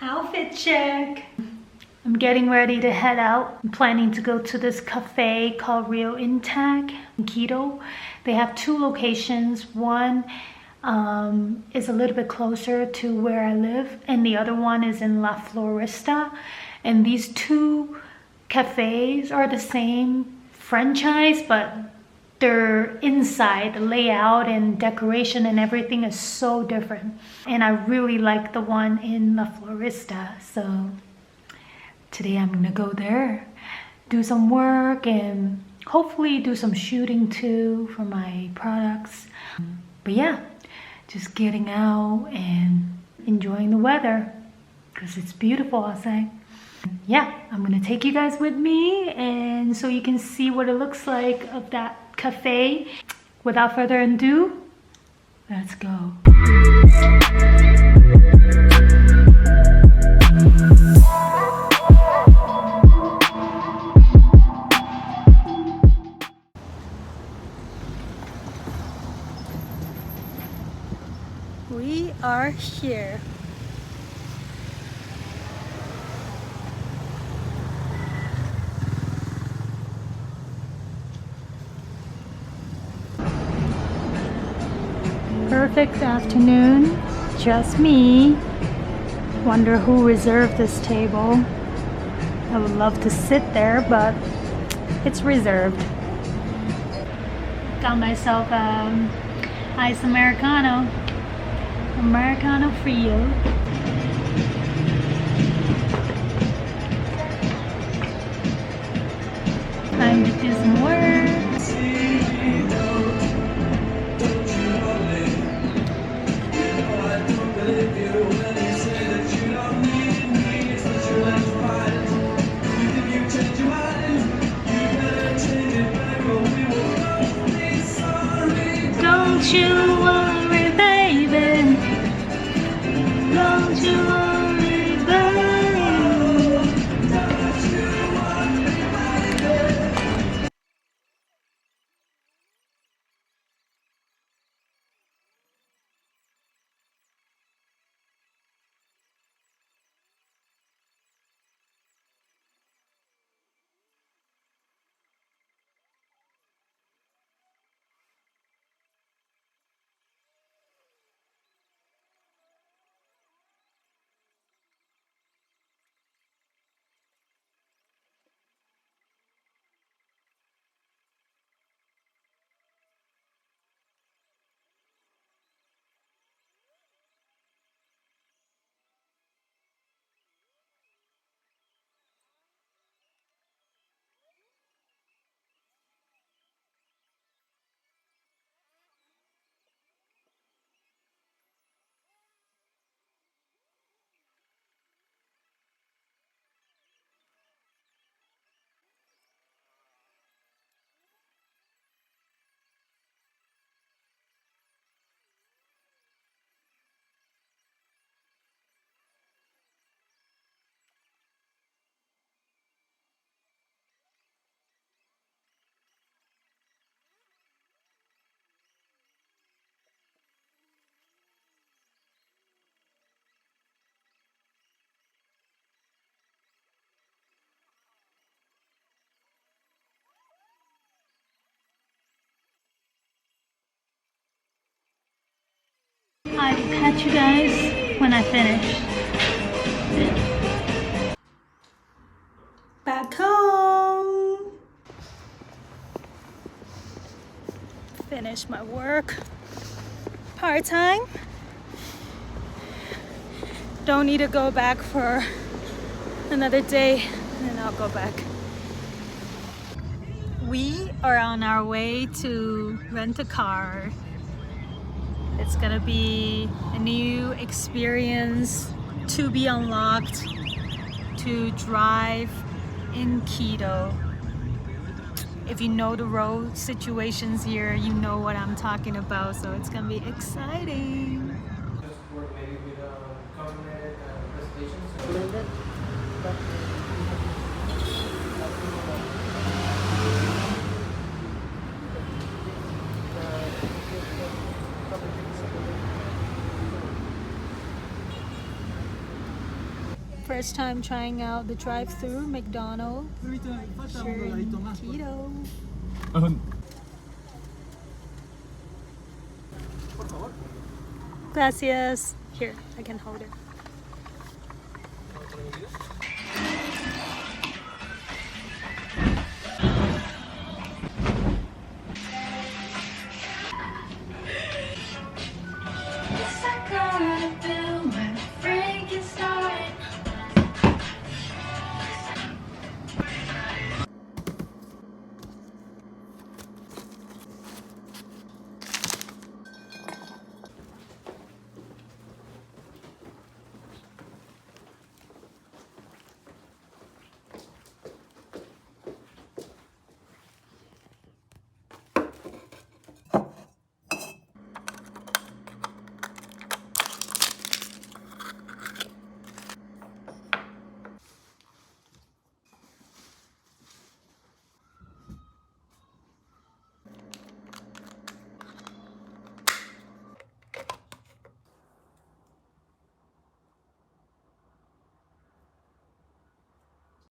Outfit check. I'm getting ready to head out. I'm planning to go to this cafe called Rio Intac in Quito. They have two locations. One is a little bit closer to where I live, and the other one is in La Floresta. And these two cafes are the same franchise, but they're inside. The layout and decoration and everything is so different. And I really like the one in La Floresta. So today I'm gonna go there, do some work, and hopefully do some shooting too for my products. But yeah, just getting out and enjoying the weather because it's beautiful outside. Yeah, I'm gonna take you guys with me and so you can see what it looks like of that cafe. Without further ado, let's go. We are here. Perfect afternoon, just me. Wonder who reserved this table. I would love to sit there, but it's reserved. Got myself ice Americano. Americano Frio. Time to do some work. Don't you worry, baby. Don't you worry, baby. Don't you worry, baby. I will catch you guys when I finish. Back home. Finish my work. Part-time. Don't need to go back for another day, and then I'll go back. We are on our way to rent a car. It's gonna be a new experience to be unlocked to drive in Quito. If you know the road situations here, you know what I'm talking about, so it's gonna be exciting. First time trying out the drive-through McDonald's here in Quito. Gracias. Here, I can hold it.